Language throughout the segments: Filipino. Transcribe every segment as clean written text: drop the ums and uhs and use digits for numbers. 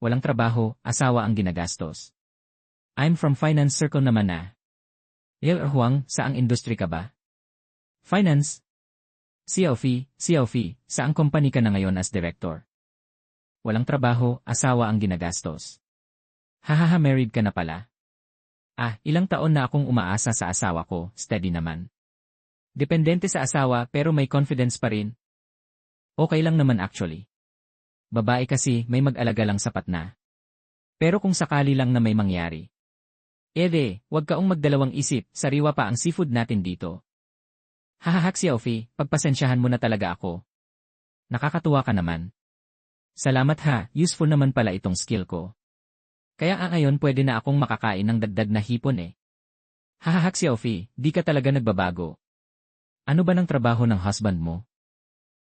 walang trabaho, asawa ang ginagastos. I'm from finance circle naman na. Huang, saang industry ka ba? Finance? Xiaofi, saang company ka na ngayon as director? Walang trabaho, asawa ang ginagastos. Hahaha, married ka na pala. Ilang taon na akong umaasa sa asawa ko, steady naman. Dependente sa asawa pero may confidence pa rin. Okay lang naman actually. Babae kasi may mag-alaga lang sapat na. Pero kung sakali lang na may mangyari. Wag kaong magdalawang isip, sariwa pa ang seafood natin dito. Hahaha Xiaofi, pagpasensyahan mo na talaga ako. Nakakatuwa ka naman. Salamat ha, useful naman pala itong skill ko. Kaya ngayon pwede na akong makakain ng dagdag na hipon eh. Hahaha Xiaofi, di ka talaga nagbabago. Ano ba ng trabaho ng husband mo?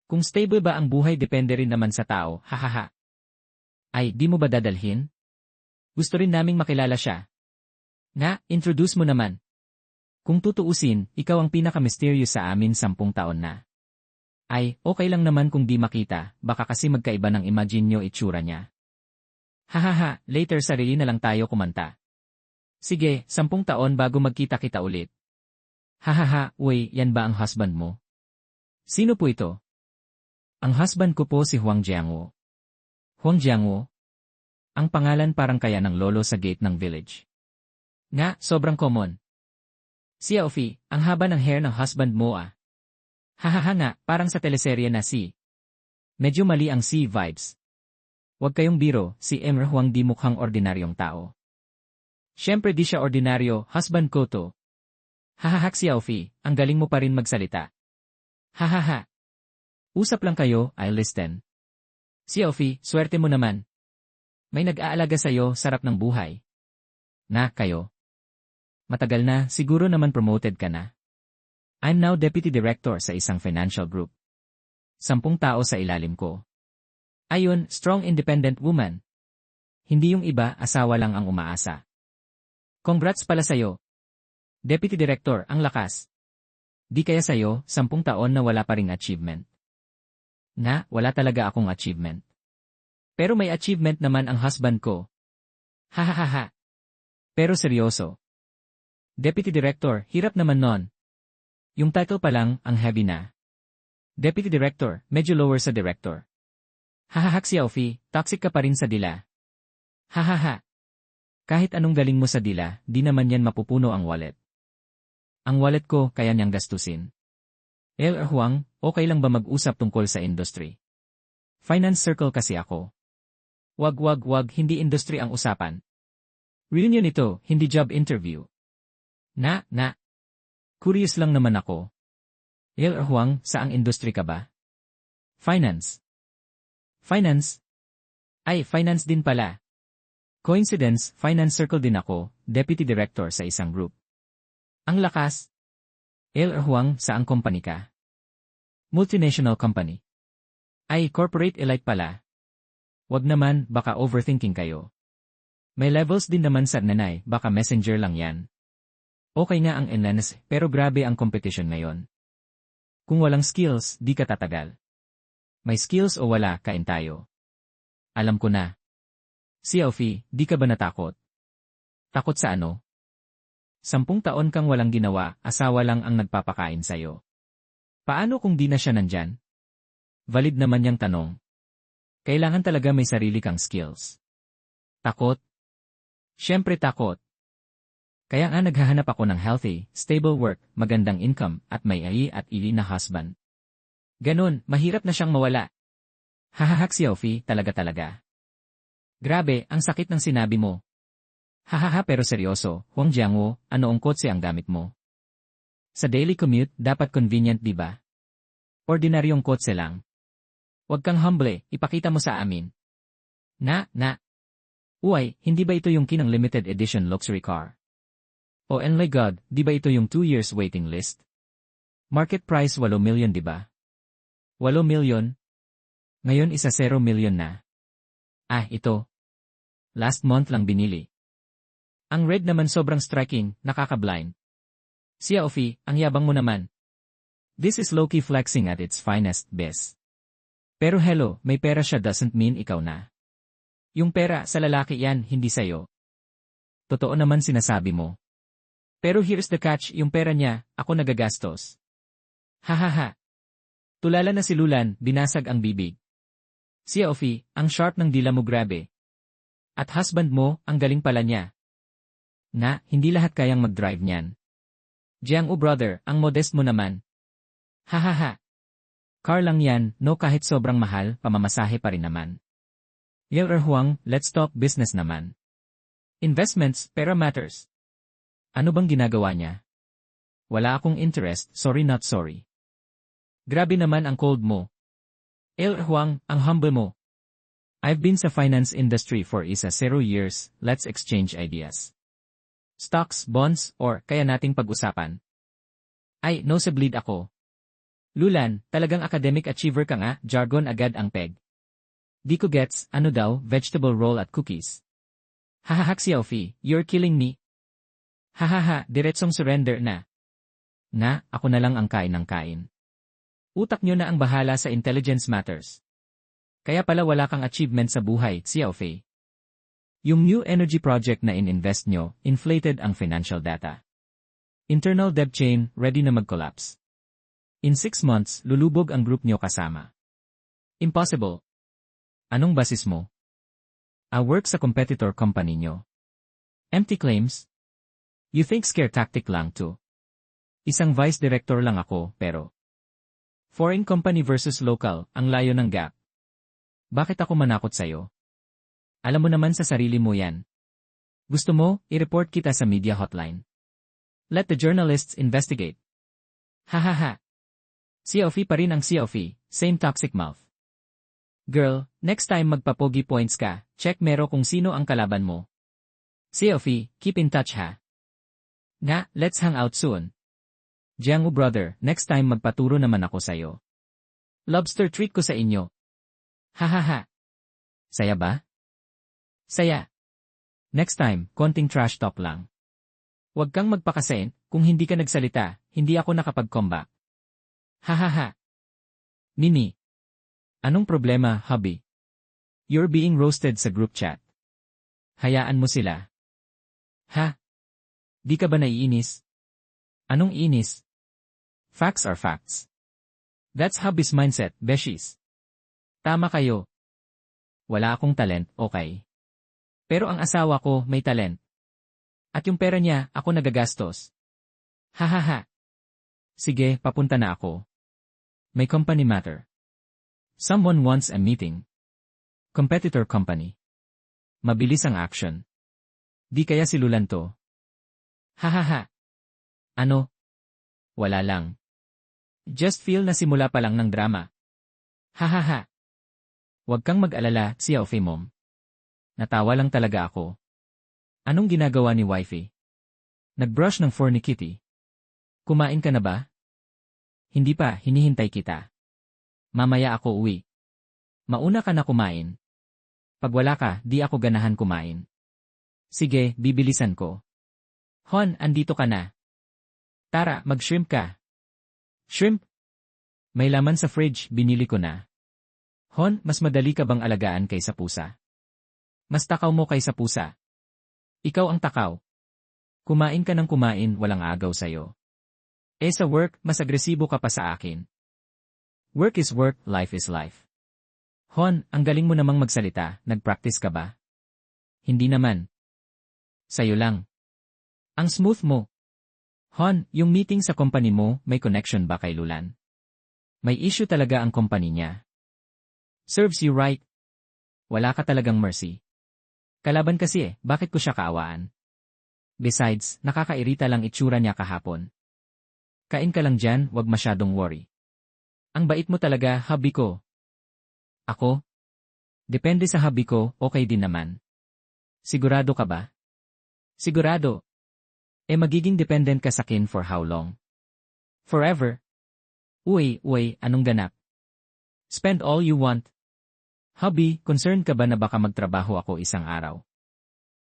Kung stable ba ang buhay depende rin naman sa tao, hahaha. Di mo ba dadalhin? Gusto rin naming makilala siya. Introduce mo naman. Kung tutuusin, ikaw ang pinaka-mysterious sa amin 10 taon na. Okay lang naman kung di makita, baka kasi magkaiba ng imagine nyo itsura niya. Hahaha, later sarili na lang tayo kumanta. Sige, 10 taon bago magkita-kita ulit. Hahaha, yan ba ang husband mo? Sino po ito? Ang husband ko po si Huang Jiangwo. Huang Jiangwo? Ang pangalan parang kaya ng lolo sa gate ng village. Sobrang common. Xiaofi, ang haba ng hair ng husband mo Hahaha parang sa teleserye na si. Medyo mali ang si vibes. Huwag kayong biro, si Emre Huang di mukhang ordinaryong tao. Siyempre di siya ordinaryo, husband ko to. Hahaha Xiaofi, ang galing mo pa rin magsalita. Hahaha. Usap lang kayo, I'll listen. Xiaofi, swerte mo naman. May nag-aalaga sa'yo, sarap ng buhay. Kayo. Matagal na, siguro naman promoted ka na. I'm now deputy director sa isang financial group. 10 tao sa ilalim ko. Ayun, strong independent woman. Hindi yung iba, asawa lang ang umaasa. Congrats pala sa'yo. Deputy director, ang lakas. Di kaya sa'yo, 10 taon na wala pa ring achievement. Wala talaga akong achievement. Pero may achievement naman ang husband ko. Hahaha. Pero seryoso. Deputy Director, hirap naman nun. Yung title pa lang, ang heavy na. Deputy Director, medyo lower sa Director. Hahaha Xiaofi, toxic ka pa rin sa dila. Hahaha. Kahit anong galing mo sa dila, di naman yan mapupuno ang wallet. Ang wallet ko, kaya niyang gastusin. Huang, okay lang ba mag-usap tungkol sa industry? Finance circle kasi ako. Wag, hindi industry ang usapan. Reunion ito, hindi job interview. Curious lang naman ako. Huang, saang industry ka ba? Finance. Finance? Finance din pala. Coincidence, finance circle din ako, deputy director sa isang group. Ang lakas. Huang, saang company ka? Multinational company. Corporate elite pala. Wag naman, baka overthinking kayo. May levels din naman sa nanay, baka messenger lang yan. Okay nga ang enlance, pero grabe ang competition ngayon. Kung walang skills, di ka tatagal. May skills o wala, kain tayo. Alam ko na. Xiaofi, di ka ba natakot? Takot sa ano? 10 taon kang walang ginawa, asawa lang ang nagpapakain sa'yo. Paano kung di na siya nandyan? Valid naman yung tanong. Kailangan talaga may sarili kang skills. Takot? Siyempre takot. Kaya nga naghahanap ako ng healthy, stable work, magandang income, at may at ili na husband. Ganun, mahirap na siyang mawala. Hahaha Xiaofi, talaga. Grabe, ang sakit ng sinabi mo. Hahaha pero seryoso, Huang Jiangwo, ano ang kotse ang gamit mo? Sa daily commute, dapat convenient di ba? Ordinaryong kotse lang. Huwag kang humble, ipakita mo sa amin. Hindi ba ito yung kinang limited edition luxury car? Oh my God, di ba ito yung 2 years waiting list? Market price 8 million di ba? 8 million? Ngayon 10 million na. Ito. Last month lang binili. Ang red naman sobrang striking, nakaka-blind. Xiaofi, ang yabang mo naman. This is low-key flexing at its finest best. Pero hello, may pera siya doesn't mean ikaw na. Yung pera sa lalaki yan, hindi sa'yo. Totoo naman sinasabi mo. Pero here's the catch, yung pera niya, ako nagagastos. Hahaha. Tulala na si Lulan, binasag ang bibig. Si Ophie, ang sharp ng dila mo grabe. At husband mo, ang galing pala niya. Na, hindi lahat kayang mag-drive niyan. Jiang brother, ang modest mo naman. Hahaha. Car lang yan, no kahit sobrang mahal, pamamasahe pa rin naman. Huang, let's talk business naman. Investments, pera matters. Ano bang ginagawa niya? Wala akong interest, sorry not sorry. Grabe naman ang cold mo. Huang, ang humble mo. I've been sa finance industry for 0 years, let's exchange ideas. Stocks, bonds, or kaya nating pag-usapan. Ay, nosebleed ako. Lulan, talagang academic achiever ka nga, jargon agad ang peg. Di ko gets, ano daw, vegetable roll at cookies. Hahaha Xiaofi, you're killing me. Hahaha, diretsong surrender na. Na, ako na lang ang kain ng kain. Utak nyo na ang bahala sa intelligence matters. Kaya pala wala kang achievement sa buhay, Xiaofi. Yung new energy project na in-invest nyo, inflated ang financial data. Internal debt chain, ready na mag-collapse. In 6 months, lulubog ang group nyo kasama. Impossible. Anong basis mo? I work sa competitor company nyo. Empty claims? You think scare tactic lang to? Isang vice director lang ako, pero foreign company versus local, ang layo ng gap. Bakit ako manakot sa'yo? Alam mo naman sa sarili mo yan. Gusto mo, i-report kita sa media hotline. Let the journalists investigate. Hahaha. Xiaofi pa rin ang Xiaofi, same toxic mouth. Girl, next time magpapogi points ka, check mero kung sino ang kalaban mo. Xiaofi, keep in touch ha. Nga, let's hang out soon. Jiang brother, next time magpaturo naman ako sa'yo. Lobster treat ko sa inyo. Hahaha. Saya ba? Saya. Next time, konting trash talk lang. Huwag kang magpakasent, kung hindi ka nagsalita, hindi ako nakapag-comeback. Hahaha. Mimi. Anong problema, hubby? You're being roasted sa group chat. Hayaan mo sila. Ha? Di ka ba naiinis? Anong inis? Facts are facts. That's hubby's mindset, beshies. Tama kayo. Wala akong talent, okay. Pero ang asawa ko may talent. At yung pera niya, ako nagagastos. Hahaha. Sige, papunta na ako. May company matter. Someone wants a meeting. Competitor company. Mabilis ang action. Di kaya si Lulan to. Hahaha. Ano? Wala lang. Just feel na simula pa lang ng drama. Hahaha. Huwag kang mag-alala, Xiaofi mom. Natawa lang talaga ako. Anong ginagawa ni wifey? Nagbrush ng fur ni Kitty. Kumain ka na ba? Hindi pa, hinihintay kita. Mamaya ako uwi. Mauna ka na kumain. Pag wala ka, di ako ganahan kumain. Sige, bibilisan ko. Hon, andito ka na. Tara, mag-shrimp ka. Shrimp? May laman sa fridge, binili ko na. Hon, mas madali ka bang alagaan kaysa pusa? Mas takaw mo kaysa pusa. Ikaw ang takaw. Kumain ka ng kumain, walang agaw sa'yo. Sa work, mas agresibo ka pa sa akin. Work is work, life is life. Hon, ang galing mo namang magsalita, nag-practice ka ba? Hindi naman. Sa'yo lang. Ang smooth mo. Hon, yung meeting sa company mo, may connection ba kay Lulan? May issue talaga ang company niya. Serves you right. Wala ka talagang mercy. Kalaban kasi bakit ko siya kaawaan? Besides, nakakairita lang itsura niya kahapon. Kain ka lang dyan, wag masyadong worry. Ang bait mo talaga, hubby ko. Ako? Depende sa hubby ko, okay din naman. Sigurado ka ba? Sigurado. Magiging dependent ka sa akin for how long? Forever? Uy, anong ganap? Spend all you want. Hubby, concerned ka ba na baka magtrabaho ako isang araw?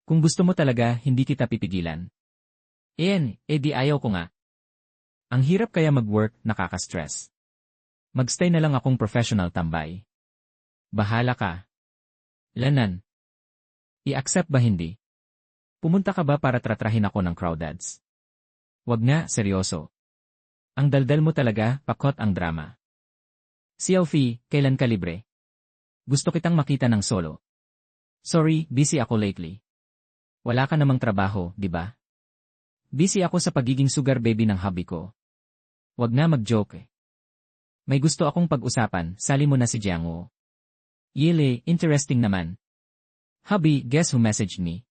Kung gusto mo talaga, hindi kita pipigilan. Di ayaw ko nga. Ang hirap kaya mag-work, nakaka-stress. Magstay na lang akong professional tambay. Bahala ka. Lanan. I-accept ba hindi? Pumunta ka ba para tratrahin ako ng crowdads? Wag nga, seryoso. Ang daldal mo talaga, pakot ang drama. Xiaofi, kailan ka libre? Gusto kitang makita ng solo. Sorry, busy ako lately. Wala ka namang trabaho, di ba? Busy ako sa pagiging sugar baby ng hubby ko. Wag na mag-joke eh. May gusto akong pag-usapan, sali mo na si Jiangwo. Yele, interesting naman. Hubby, guess who messaged me?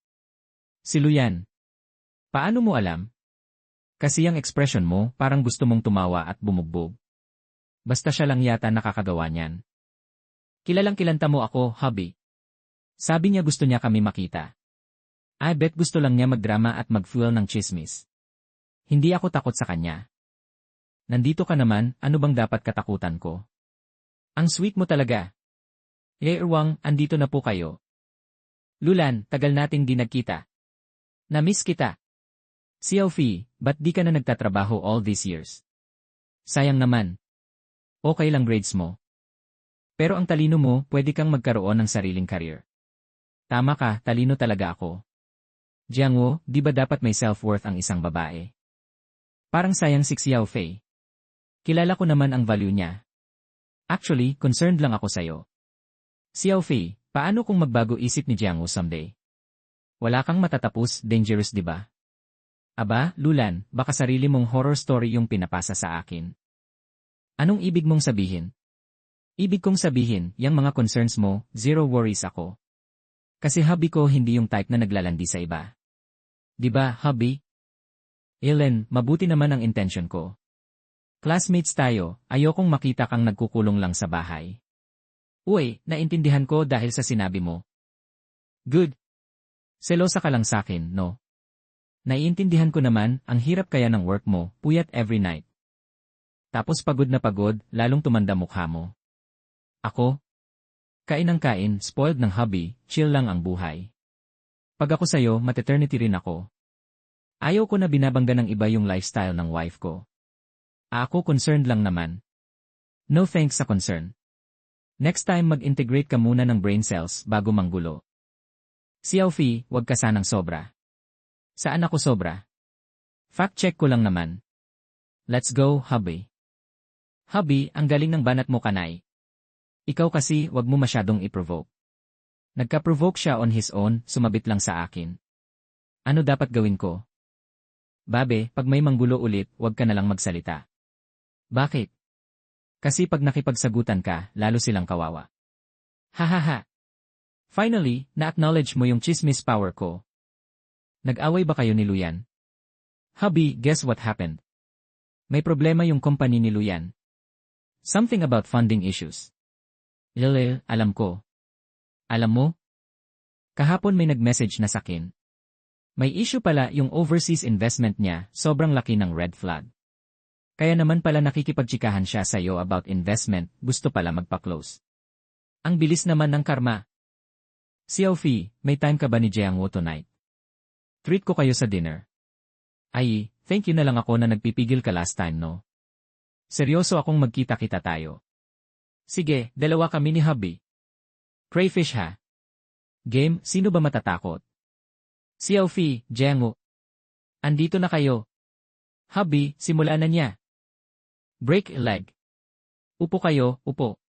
Si Luyan. Paano mo alam? Kasi ang expression mo, parang gusto mong tumawa at bumugbog. Basta siya lang yata nakakagawa niyan. Kilalang kilanta mo ako, hubby. Sabi niya gusto niya kami makita. I bet gusto lang niya magdrama at mag-fuel ng chismis. Hindi ako takot sa kanya. Nandito ka naman, ano bang dapat katakutan ko? Ang sweet mo talaga. Erwang, andito na po kayo. Lulan, tagal nating di nagkita. Na-miss kita. Xiaofi, ba't di ka na nagtatrabaho all these years? Sayang naman. Okay lang grades mo. Pero ang talino mo, pwede kang magkaroon ng sariling career. Tama ka, talino talaga ako. Jiangwo, di ba dapat may self-worth ang isang babae? Parang sayang si Xiaofei. Kilala ko naman ang value niya. Actually, concerned lang ako sa'yo. Xiaofei, paano kung magbago isip ni Jiangwo someday? Wala kang matatapos, dangerous di ba? Aba, Lulan, baka sarili mong horror story yung pinapasa sa akin. Anong ibig mong sabihin? Ibig kong sabihin, yang mga concerns mo, zero worries ako. Kasi hubby ko hindi yung type na naglalandi sa iba. Diba, hubby? Ellen, mabuti naman ang intention ko. Classmates tayo, ayokong makita kang nagkukulong lang sa bahay. Uy, naintindihan ko dahil sa sinabi mo. Good. Selosa ka lang sakin, no? Naiintindihan ko naman, ang hirap kaya ng work mo, puyat every night. Tapos pagod na pagod, lalong tumanda mukha mo. Ako? Kain ng kain, spoiled ng hubby, chill lang ang buhay. Pag ako sa'yo, maternity rin ako. Ayaw ko na binabangga ng iba yung lifestyle ng wife ko. Ako concerned lang naman. No thanks sa concern. Next time mag-integrate ka muna ng brain cells bago manggulo. Xiaofi, wag ka sanang sobra. Saan ako sobra? Fact check ko lang naman. Let's go, hubby. Hubby, ang galing ng banat mo kanay. Ikaw kasi, wag mo masyadong i-provoke. Nagka-provoke siya on his own, sumabit lang sa akin. Ano dapat gawin ko? Babe, pag may manggulo ulit, wag ka na lang magsalita. Bakit? Kasi pag nakipagsagutan ka, lalo silang kawawa. Hahaha. Finally, na-acknowledge mo yung chismis power ko. Nag-away ba kayo ni Luyan? Hubby, guess what happened? May problema yung company ni Luyan. Something about funding issues. Lele, alam ko. Alam mo? Kahapon may nag-message na sakin. May issue pala yung overseas investment niya, sobrang laki ng red flag. Kaya naman pala nakikipagtsikahan siya sa'yo about investment, gusto pala magpa-close. Ang bilis naman ng karma. Xiaofi, may time ka ba ni Jiangwo tonight? Treat ko kayo sa dinner. Ay, thank you na lang ako na nagpipigil ka last time no? Seryoso akong magkita-kita tayo. Sige, dalawa kami ni hubby. Crayfish ha? Game, sino ba matatakot? Xiaofi, Jiangwo. Andito na kayo. Hubby, simula na niya. Break a leg. Upo kayo, upo.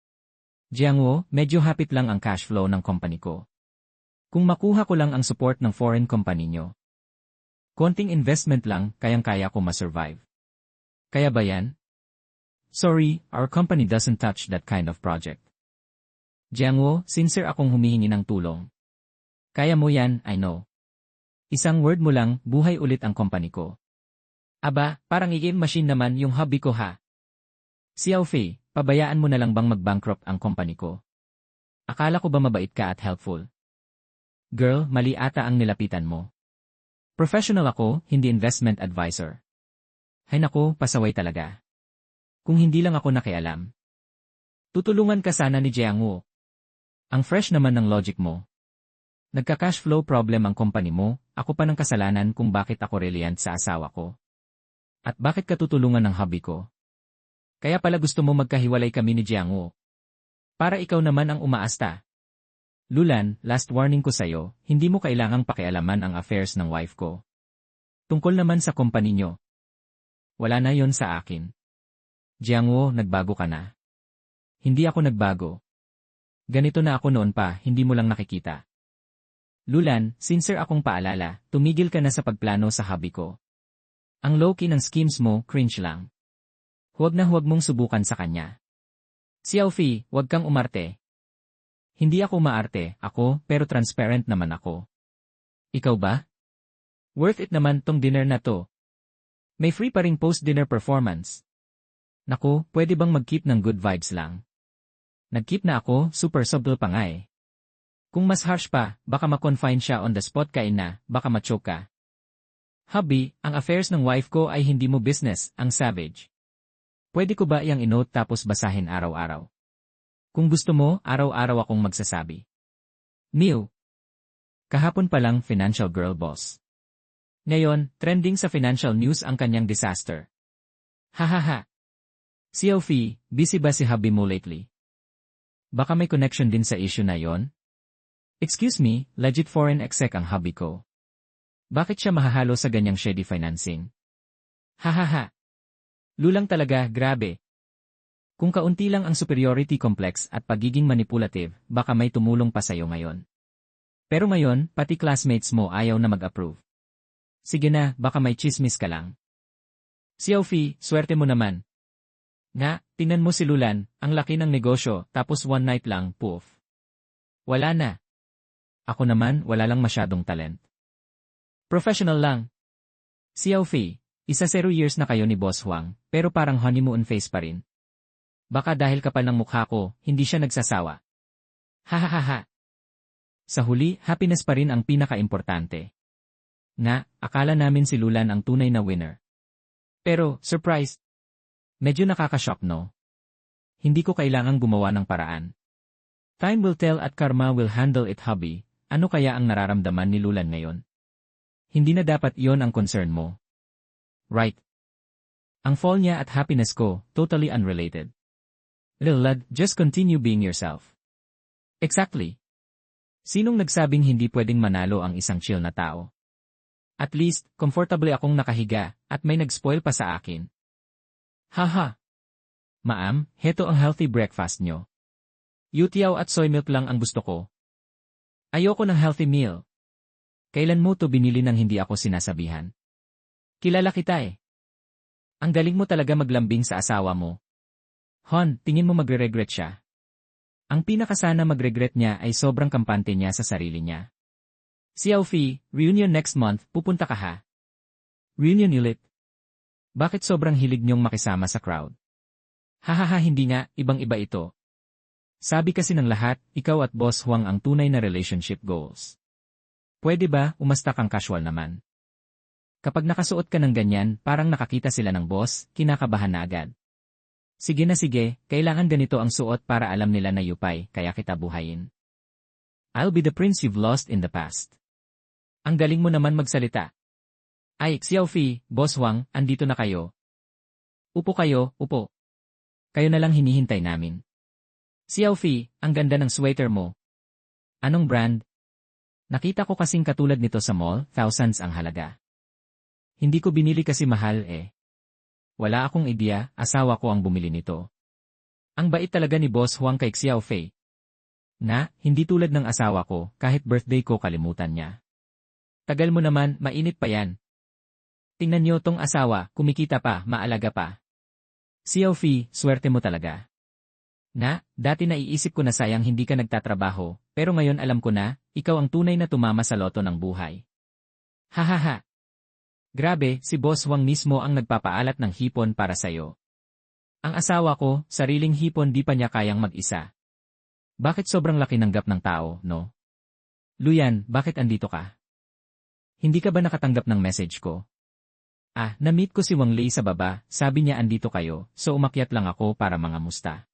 Jiangwo, medyo hapit lang ang cash flow ng company ko. Kung makuha ko lang ang support ng foreign company nyo. Konting investment lang, kayang-kaya ko ma-survive. Kaya ba yan? Sorry, our company doesn't touch that kind of project. Jiangwo, sincere akong humihingi ng tulong. Kaya mo yan, I know. Isang word mo lang, buhay ulit ang company ko. Aba, parang i-game machine naman yung hobby ko ha. Xiaofi, pabayaan mo na lang bang mag-bankrupt ang company ko? Akala ko ba mabait ka at helpful? Girl, mali ata ang nilapitan mo. Professional ako, hindi investment advisor. Hay nako, pasaway talaga. Kung hindi lang ako nakialam. Tutulungan ka sana ni Jiangwo. Ang fresh naman ng logic mo. Nagka-cash flow problem ang company mo, ako pa ng kasalanan kung bakit ako reliant sa asawa ko. At bakit ka tutulungan ng hubby ko? Kaya pala gusto mo magkahiwalay kami ni Jiangwo. Para ikaw naman ang umaasta. Lulan, last warning ko sa'yo, hindi mo kailangang pakialaman ang affairs ng wife ko. Tungkol naman sa company nyo. Wala na yon sa akin. Jiangwo, nagbago ka na. Hindi ako nagbago. Ganito na ako noon pa, hindi mo lang nakikita. Lulan, sincere akong paalala, tumigil ka na sa pagplano sa hobby ko. Ang low-key ng schemes mo, cringe lang. Huwag na huwag mong subukan sa kanya. Xiaofi, huwag kang umarte. Hindi ako maarte, pero transparent naman ako. Ikaw ba? Worth it naman tong dinner na to. May free pa ring post-dinner performance. Naku, pwede bang mag-keep ng good vibes lang? Nag-keep na ako, super subtle pa nga eh. Kung mas harsh pa, baka ma-confine siya on the spot kain na, baka ma-choke ka. Hubby, ang affairs ng wife ko ay hindi mo business, ang savage. Pwede ko ba iyang inote tapos basahin araw-araw? Kung gusto mo, araw-araw akong magsasabi. Neil. Kahapon pa lang financial girl boss. Ngayon, trending sa financial news ang kanyang disaster. Hahaha. Xiaofi, busy ba si hubby mo lately? Baka may connection din sa issue na yon? Excuse me, legit foreign exec ang hubby ko. Bakit siya mahahalo sa ganyang shady financing? Hahaha. Lulang talaga, grabe. Kung kaunti lang ang superiority complex at pagiging manipulative, baka may tumulong pa sa'yo ngayon. Pero ngayon, pati classmates mo ayaw na mag-approve. Sige na, baka may chismis ka lang. Xiaofi, swerte mo naman. Nga, tingnan mo si Lulan, ang laki ng negosyo, tapos one night lang, poof. Wala na. Ako naman, wala lang masyadong talent. Professional lang. Xiaofi, 0 years na kayo ni Boss Huang, pero parang honeymoon phase pa rin. Baka dahil kapal ng mukha ko, hindi siya nagsasawa. Hahaha. Sa huli, happiness pa rin ang pinaka-importante. Akala namin si Lulan ang tunay na winner. Pero, surprise. Medyo nakakashock no? Hindi ko kailangang gumawa ng paraan. Time will tell at karma will handle it hubby. Ano kaya ang nararamdaman ni Lulan ngayon? Hindi na dapat iyon ang concern mo. Right. Ang fall niya at happiness ko, totally unrelated. Little lad, just continue being yourself. Exactly. Sinong nagsabing hindi pwedeng manalo ang isang chill na tao? At least, comfortably akong nakahiga, at may nag-spoil pa sa akin. Haha. Ma'am, heto ang healthy breakfast nyo. Yutiao at soy milk lang ang gusto ko. Ayoko ng healthy meal. Kailan mo to binili nang hindi ako sinasabihan? Kilala kita eh. Ang galing mo talaga maglambing sa asawa mo. Hon, tingin mo magre-regret siya. Ang pinakasana magregret niya ay sobrang kampante niya sa sarili niya. Xiaofi, reunion next month, pupunta ka ha? Reunion ulit? Bakit sobrang hilig niyong makisama sa crowd? Hahaha, hindi nga, ibang-iba ito. Sabi kasi ng lahat, ikaw at Boss Huang ang tunay na relationship goals. Pwede ba, umasta kang casual naman? Kapag nakasuot ka ng ganyan, parang nakakita sila ng boss, kinakabahan na agad. Sige na sige, kailangan ganito ang suot para alam nila na yupay, kaya kita buhayin. I'll be the prince you've lost in the past. Ang galing mo naman magsalita. Ay, Xiaofi, Boss Huang, andito na kayo. Upo kayo, upo. Kayo na lang hinihintay namin. Xiaofi, ang ganda ng sweater mo. Anong brand? Nakita ko kasing katulad nito sa mall, thousands ang halaga. Hindi ko binili kasi mahal eh. Wala akong ideya, asawa ko ang bumili nito. Ang bait talaga ni Boss Huang kay Xiaofei. Hindi tulad ng asawa ko, kahit birthday ko kalimutan niya. Tagal mo naman, mainit pa yan. Tingnan niyo tong asawa, kumikita pa, maalaga pa. Xiaofi, swerte mo talaga. Dati naiisip ko na sayang hindi ka nagtatrabaho, pero ngayon alam ko na, ikaw ang tunay na tumama sa loto ng buhay. Hahaha. Grabe, si Boss Huang mismo ang nagpapaalat ng hipon para sa'yo. Ang asawa ko, sariling hipon di pa niya kayang mag-isa. Bakit sobrang laki ng gap ng tao, no? Luyan, bakit andito ka? Hindi ka ba nakatanggap ng message ko? Na-meet ko si Wang Lei sa baba, sabi niya andito kayo, so umakyat lang ako para mangamusta.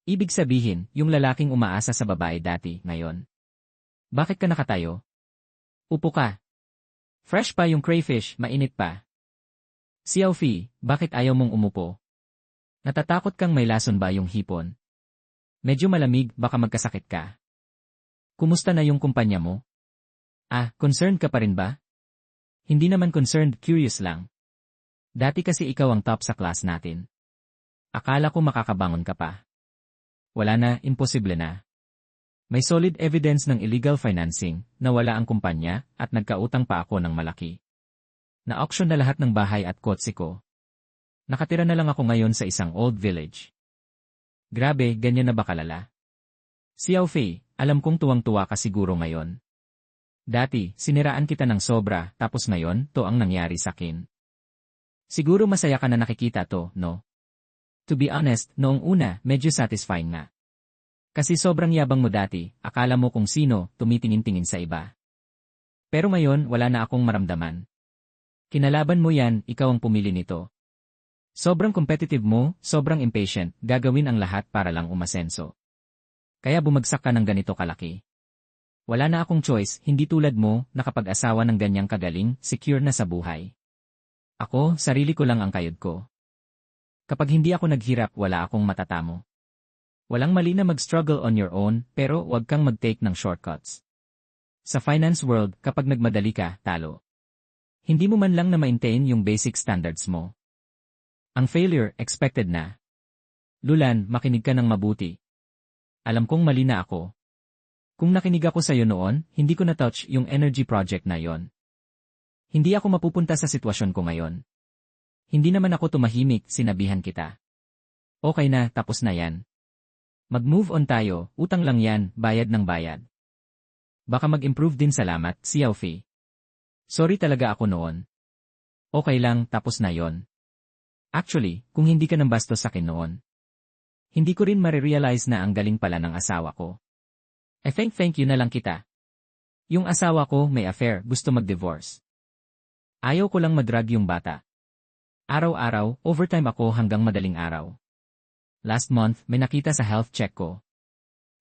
Ibig sabihin, yung lalaking umaasa sa babae dati, ngayon. Bakit ka nakatayo? Upo ka. Fresh pa yung crayfish, mainit pa. Xiaofi, bakit ayaw mong umupo? Natatakot kang may lason ba yung hipon? Medyo malamig, baka magkasakit ka. Kumusta na yung kumpanya mo? Concerned ka pa rin ba? Hindi naman concerned, curious lang. Dati kasi ikaw ang top sa class natin. Akala ko makakabangon ka pa. Wala na, imposible na. May solid evidence ng illegal financing, nawala ang kumpanya, at nagkautang pa ako ng malaki. Na-auction na lahat ng bahay at kotse ko. Nakatira na lang ako ngayon sa isang old village. Grabe, ganyan na ba kalala? Xiao Fei, alam kong tuwang-tuwa ka siguro ngayon. Dati, siniraan kita ng sobra, tapos ngayon, to ang nangyari sa akin. Siguro masaya ka na nakikita to, no? To be honest, noong una, medyo satisfying nga. Kasi sobrang yabang mo dati, akala mo kung sino, tumitingin-tingin sa iba. Pero ngayon, wala na akong maramdaman. Kinalaban mo yan, ikaw ang pumili nito. Sobrang competitive mo, sobrang impatient, gagawin ang lahat para lang umasenso. Kaya bumagsak ka ng ganito kalaki. Wala na akong choice, hindi tulad mo, nakapag-asawa ng ganyang kagaling, secure na sa buhay. Ako, sarili ko lang ang kayod ko. Kapag hindi ako naghirap, wala akong matatamo. Walang mali na mag-struggle on your own, pero wag kang mag-take ng shortcuts. Sa finance world, kapag nagmadali ka, talo. Hindi mo man lang na maintain yung basic standards mo. Ang failure, expected na. Lulan, makinig ka ng mabuti. Alam kong mali na ako. Kung nakinig ako sa'yo noon, hindi ko na-touch yung energy project na yon. Hindi ako mapupunta sa sitwasyon ko ngayon. Hindi naman ako tumahimik, sinabihan kita. Okay na, tapos na yan. Mag-move on tayo, utang lang yan, bayad ng bayad. Baka mag-improve din, salamat, Xiao Fei. Sorry talaga ako noon. Okay lang, tapos na yon. Actually, kung hindi ka nang bastos sa akin noon, hindi ko rin marirealize na ang galing pala ng asawa ko. Thank you na lang kita. Yung asawa ko may affair, gusto mag-divorce. Ayaw ko lang madrag yung bata. Araw-araw, overtime ako hanggang madaling araw. Last month, may nakita sa health check ko.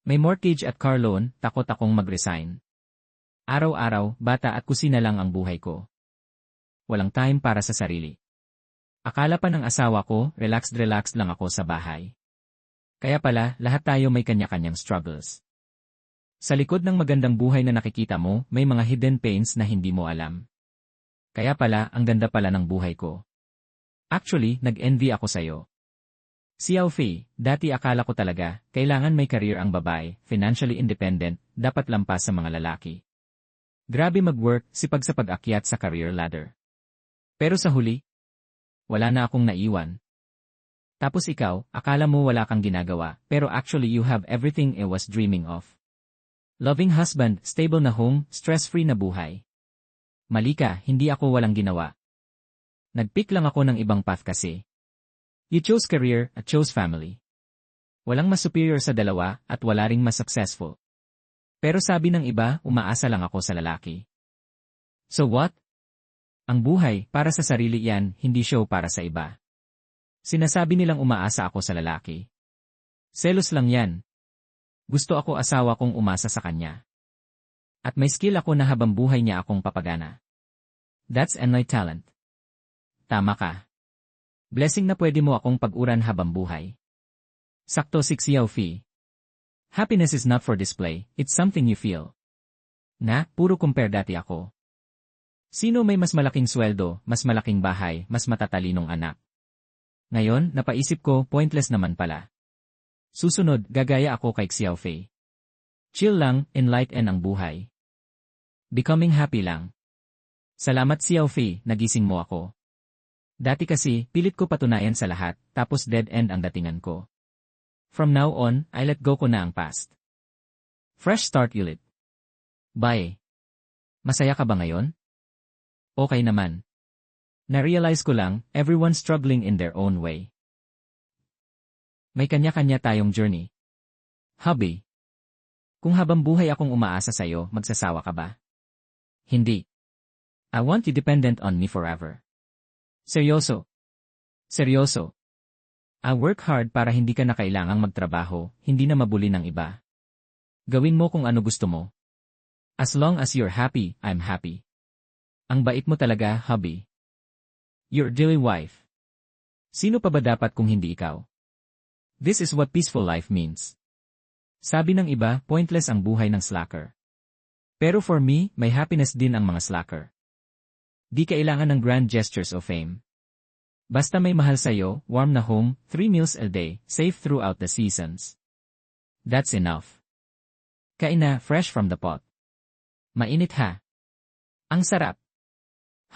May mortgage at car loan, takot akong mag-resign. Araw-araw, bata at kusina lang ang buhay ko. Walang time para sa sarili. Akala pa ng asawa ko, relaxed lang ako sa bahay. Kaya pala, lahat tayo may kanya-kanyang struggles. Sa likod ng magandang buhay na nakikita mo, may mga hidden pains na hindi mo alam. Kaya pala, ang ganda pala ng buhay ko. Actually, nag-envy ako sa'yo. Xiao Fei, dati akala ko talaga, kailangan may career ang babae, financially independent, dapat lampas sa mga lalaki. Grabe mag-work, sipag sa pag-akyat sa career ladder. Pero sa huli, wala na akong naiwan. Tapos ikaw, akala mo wala kang ginagawa, pero actually you have everything I was dreaming of. Loving husband, stable na home, stress-free na buhay. Mali ka, hindi ako walang ginawa. Nag-pick lang ako ng ibang path kasi. You chose career at chose family. Walang mas superior sa dalawa at wala ring mas successful. Pero sabi ng iba, umaasa lang ako sa lalaki. So what? Ang buhay, para sa sarili yan, hindi show para sa iba. Sinasabi nilang umaasa ako sa lalaki. Selos lang yan. Gusto ako asawa kong umasa sa kanya. At may skill ako na habang buhay niya akong papagana. That's my talent. Tama ka. Blessing na pwede mo akong pag-uran habang buhay. Sakto si Xiao Fei. Happiness is not for display, it's something you feel. Na, puro compare dati ako. Sino may mas malaking sweldo, mas malaking bahay, mas matatalinong anak? Ngayon, napaisip ko, pointless naman pala. Susunod, gagaya ako kay Xiao Fei. Chill lang, enlighten ang buhay. Becoming happy lang. Salamat Xiao Fei, nagising mo ako. Dati kasi, pilit ko patunayan sa lahat, tapos dead end ang datingan ko. From now on, I let go ko na ang past. Fresh start ulit. Bye. Masaya ka ba ngayon? Okay naman. Na-realize ko lang, everyone's struggling in their own way. May kanya-kanya tayong journey. Hobby. Kung habang buhay akong umaasa sa'yo, magsasawa ka ba? Hindi. I want you dependent on me forever. Seryoso. Seryoso. I work hard para hindi ka na kailangang magtrabaho, hindi na mabuli ng iba. Gawin mo kung ano gusto mo. As long as you're happy, I'm happy. Ang bait mo talaga, hubby. Your daily wife. Sino pa ba dapat kung hindi ikaw? This is what peaceful life means. Sabi ng iba, pointless ang buhay ng slacker. Pero for me, may happiness din ang mga slacker. Di kailangan ng grand gestures o fame. Basta may mahal sa'yo, warm na home, 3 meals a day, safe throughout the seasons. That's enough. Kain na, fresh from the pot. Mainit ha. Ang sarap.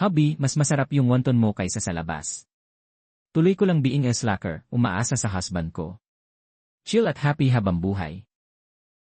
Hubby, mas masarap yung wonton mo kaysa sa labas. Tuloy ko lang being a slacker, umaasa sa husband ko. Chill at happy habang buhay.